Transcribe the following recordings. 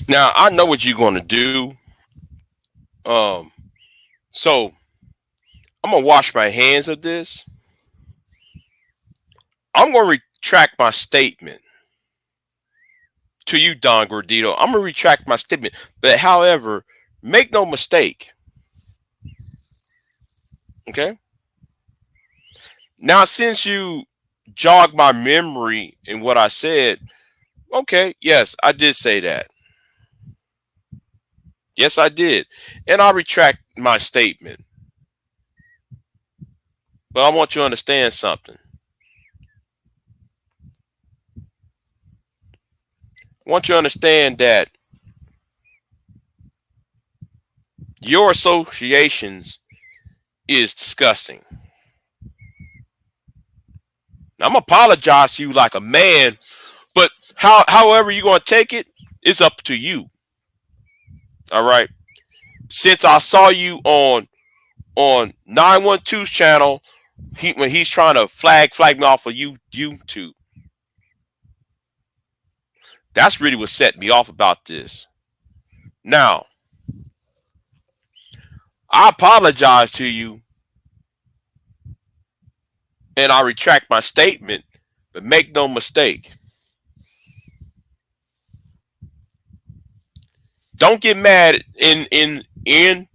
Now I know what you're going to do. Um, so I'm gonna wash my hands of this. I'm gonna retract my statement to you, Don Gordito. I'm gonna retract my statement. But however, make no mistake. Okay. Now, since you jog my memory in what I said, okay, yes, I did say that. Yes, I did. And I'll retract my statement. But I want you to understand something. I want you to understand that your associations is disgusting. Now, I'm gonna apologize to you like a man, but however you're gonna take it, it's up to you. All right. Since I saw you on 912's channel, when he's trying to flag me off of YouTube, that's really what set me off about this. Now, I apologize to you and I retract my statement, but make no mistake. Don't get mad in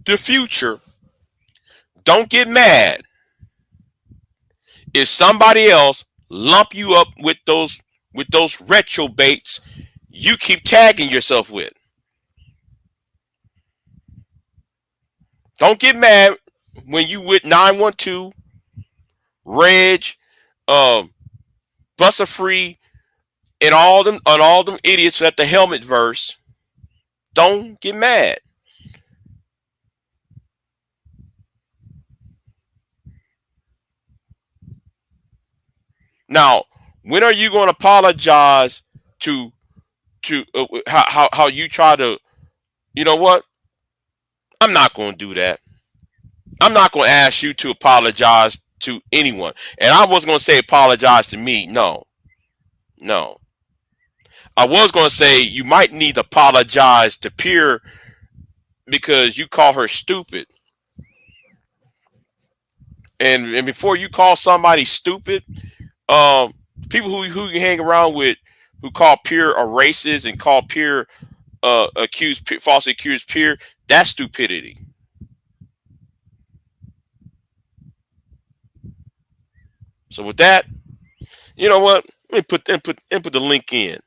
the future. Don't get mad if somebody else lump you up with those retro baits you keep tagging yourself with. Don't get mad when you with 912, Reg, um, Buster Free, and all them idiots at the helmet verse. Don't get mad. Now, when are you going to apologize to how you try to? You know what? I'm not going to do that. I'm not going to ask you to apologize to anyone. And I was going to say apologize to me. No, no. I was going to say you might need to apologize to Pierre because you call her stupid. And before you call somebody stupid, um, people who you hang around with who call Pierre a racist and call Pierre falsely accused Pierre, that's stupidity. So with that, you know what? Let me put the link in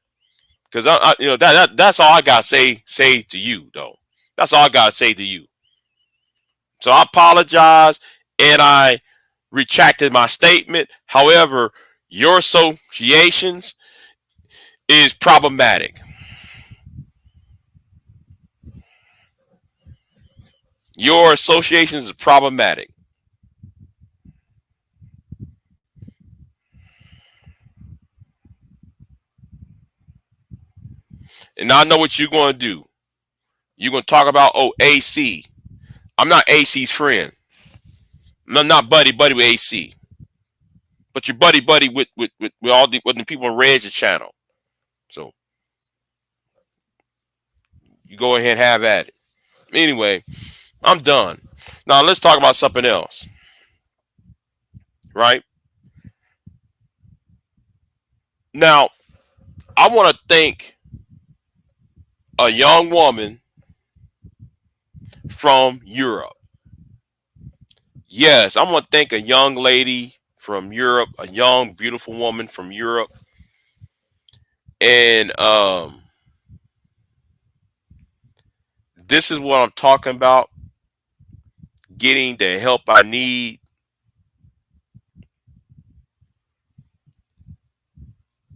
because that's all I gotta say to you though. That's all I gotta say to you. So I apologize and I retracted my statement. However, your associations is problematic. Your associations is problematic. And I know what you're going to do. You're going to talk about, oh, AC. I'm not AC's friend. I'm not buddy with AC. But you're buddy with all the people on Reg's channel. So you go ahead and have at it. Anyway, I'm done. Now let's talk about something else. Right? Now, I want to thank a young woman from Europe. Yes, I'm going to thank a young lady from Europe, a young, beautiful woman from Europe. And this is what I'm talking about, getting the help I need.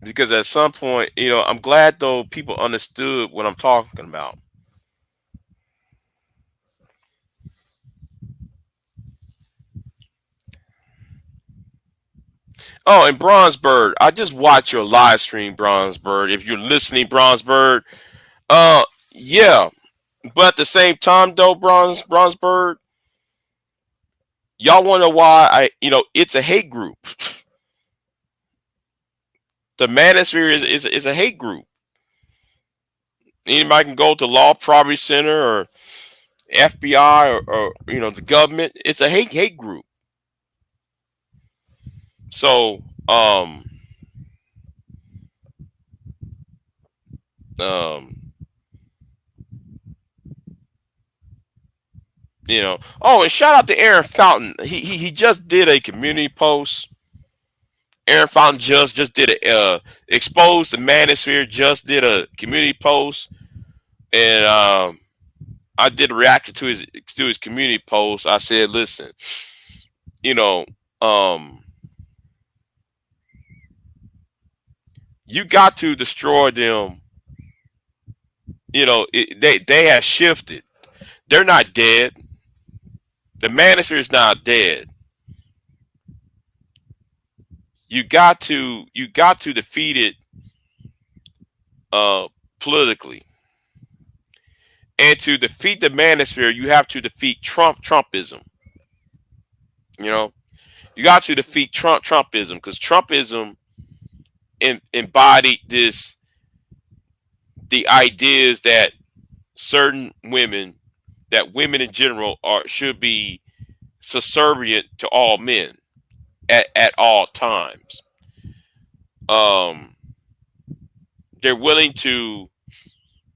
Because at some point, I'm glad though people understood what I'm talking about. Oh, and Bronzebird, I just watched your live stream, Bronzebird. If you're listening, Bronzebird, yeah. But at the same time, though, Bronzebird, y'all wonder why it's a hate group. The Manosphere is a hate group. Anybody can go to Law Property Center or FBI or the government. It's a hate group. So um Oh, and shout out to Aaron Fountain. He just did a community post. Aaron Fountain just did a exposed the manosphere. Just did a community post, and I did react to his community post. I said, listen, you know, um, you got to destroy them. They have shifted. They're not dead. The manosphere is not dead. You got to defeat it politically. And to defeat the manosphere, you have to defeat Trumpism. You know, you got to defeat Trumpism because Trumpism embodied the ideas that certain women, that women in general should be subservient to all men at all times. Um, they're willing to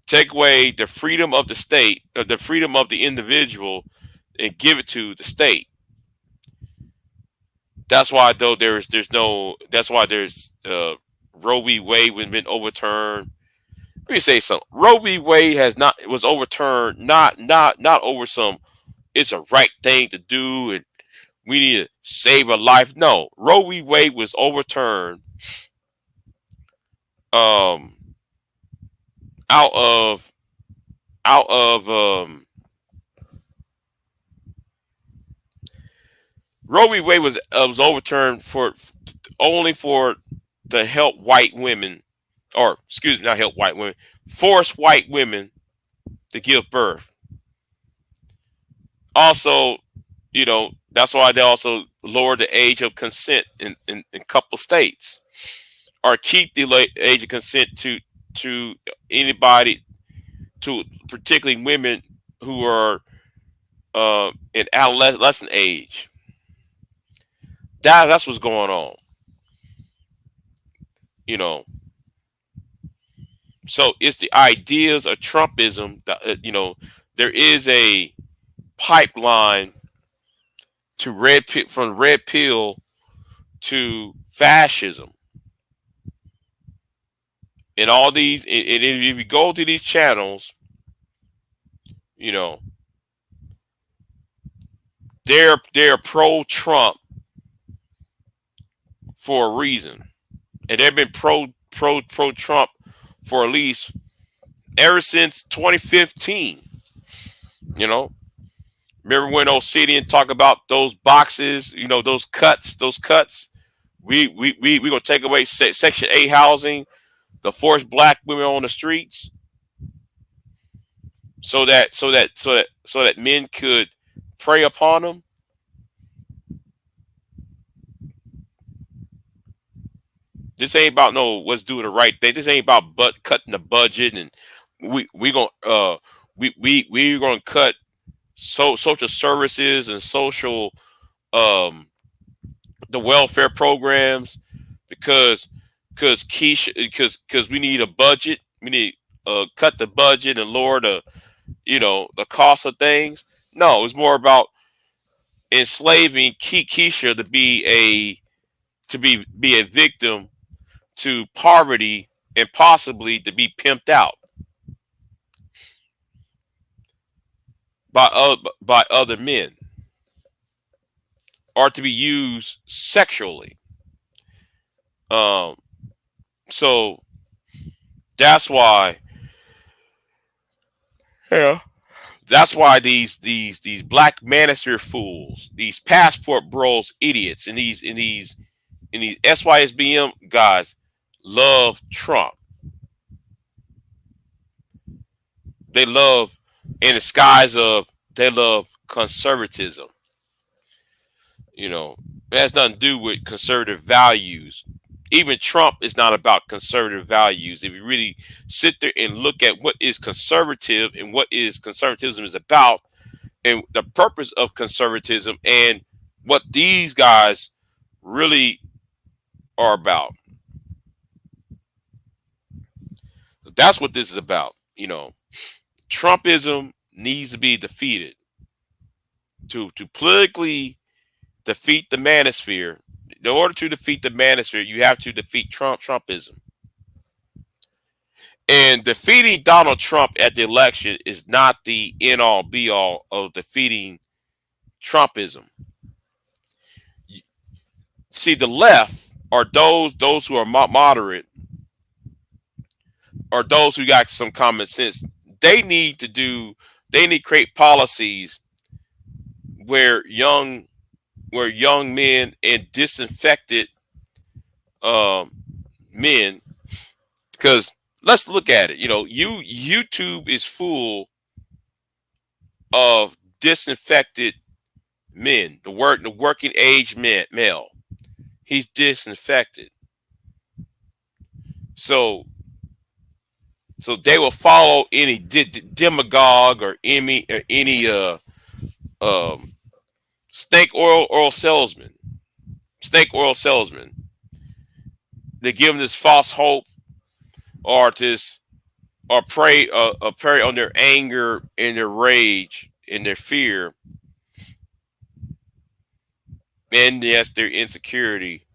take away the freedom of the state, or the freedom of the individual, and give it to the state. That's why though there's no. That's why there's Roe v. Wade when been overturned. Let me say something. Roe v. Wade has not was overturned not over some. It's a right thing to do and we need to save a life. No, Roe v. Wade was overturned um out of out of Roe v. Wade was overturned for only for to help white women, or excuse me, not help white women, force white women to give birth. Also, that's why they also lowered the age of consent in a couple states, or keep the age of consent to anybody, to particularly women who are in adolescent age. That's what's going on. You know, so it's the ideas of Trumpism that there is a pipeline to from red pill to fascism, and all these. And if you go to these channels, you know they're pro Trump for a reason, and they've been pro Trump for at least ever since 2015. You know, remember when Obsidian talked about those boxes? Those cuts. We gonna take away Section 8 housing, the force black women on the streets, so that men could prey upon them. This ain't about no what's doing the right thing. This ain't about cutting the budget, and we gonna we gonna cut social services and social um the welfare programs because Keisha because we need a budget. We need cut the budget and lower the cost of things. No, it's more about enslaving Keisha to be a victim to poverty and possibly to be pimped out by other men, or to be used sexually. Um, so that's why, yeah, that's why these black manosphere fools, these passport bros, idiots, and these SYSBM guys love Trump. They love, in the skies of, they love conservatism. It has nothing to do with conservative values. even Trump is not about conservative values. If you really sit there and look at what is conservative and what is conservatism is about, and the purpose of conservatism, and what these guys really are about, that's what this is about. Trumpism needs to be defeated. To politically defeat the manosphere, in order to defeat the manosphere, you have to defeat Trumpism. And defeating Donald Trump at the election is not the end all be all of defeating Trumpism. See, the left are those who are moderate, or those who got some common sense. They need to create policies where young men and disinfected um, men, because let's look at it. YouTube is full of disinfected men. The working age male. He's disinfected. So they will follow any demagogue or any um, snake oil salesman. Snake oil salesman. They give them this false hope, or this, or prey on their anger and their rage and their fear, and yes, their insecurity,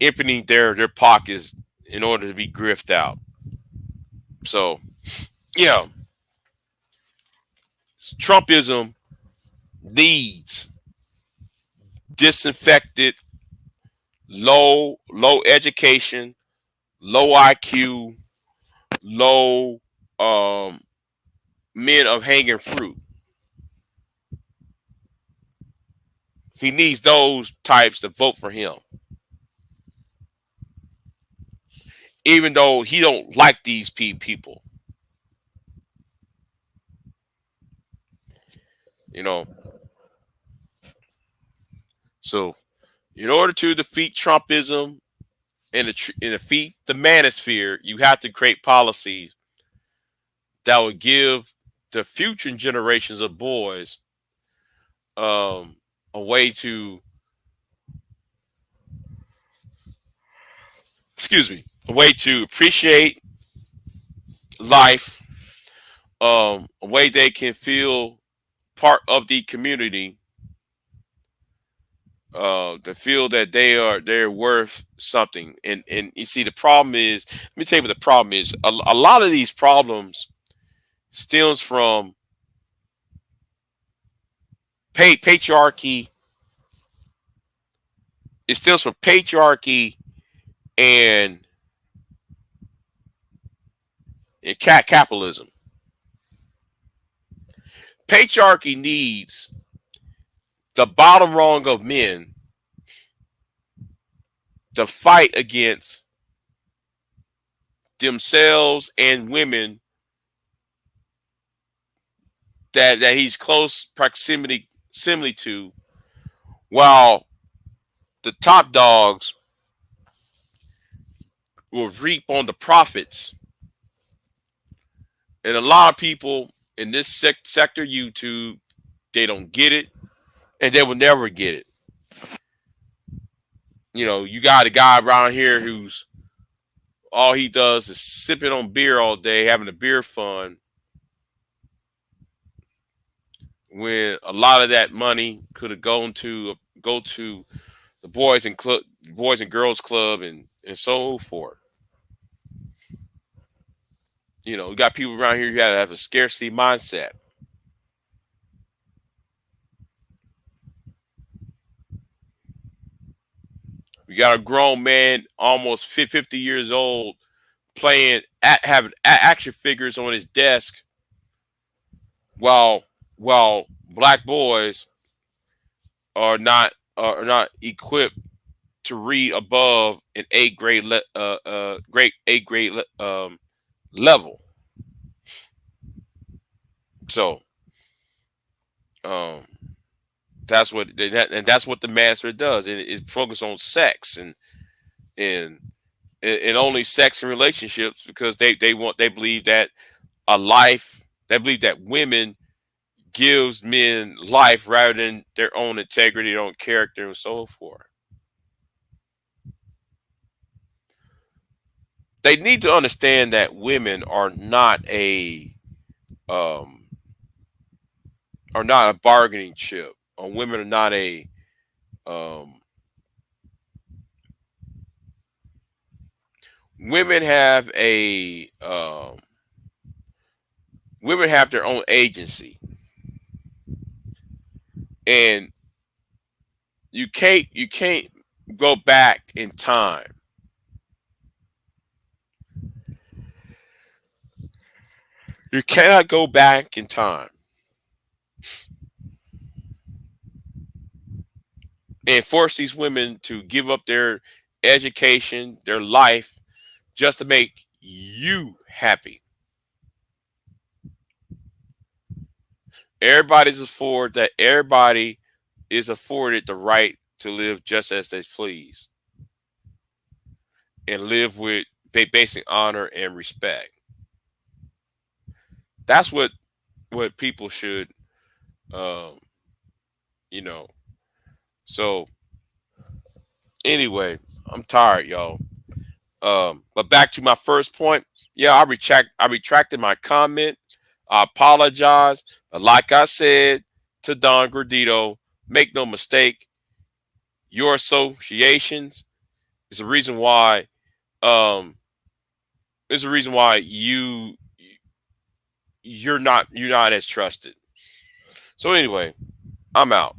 emptying their pockets in order to be griffed out. So, yeah, Trumpism needs disinfected, low education, low IQ, low men of hanging fruit. He needs those types to vote for him, even though he don't like these people. You know, so in order to defeat Trumpism and defeat the manosphere, you have to create policies that would give the future generations of boys a way to, a way to appreciate life, a way they can feel part of the community, to feel that they're worth something. And you see, the problem is, let me tell you what the problem is. A lot of these problems stems from patriarchy. It stems from patriarchy and capitalism. Patriarchy needs the bottom rung of men to fight against themselves and women that he's close proximity to, while the top dogs will reap on the profits. And a lot of people in this sector YouTube, they don't get it, and they will never get it. You got a guy around here who's all he does is sipping on beer all day, having a beer fund, when a lot of that money could have go to the boys and girls club, and so forth. You got people around here who have a scarcity mindset. We got a grown man, almost 50 years old, having action figures on his desk, while black boys are not equipped to read above an great eighth grade level. So, um, And that's what the master does. And it focuses on sex and and only sex and relationships because they believe that a life they believe that women gives men life rather than their own integrity, their own character, and so forth. They need to understand that women um, are not a bargaining chip, or women are not a um, women have a women have their own agency, and you can't go back in time. You cannot go back in time and force these women to give up their education, their life, just to make you happy. Everybody is afforded the right to live just as they please and live with basic honor and respect. That's what people should um you know. So anyway, I'm tired, y'all. But back to my first point. Yeah, I retracted my comment. I apologize. But like I said to Don Gordito, make no mistake, your associations is the reason why um is the reason why you're not as trusted. So anyway, I'm out.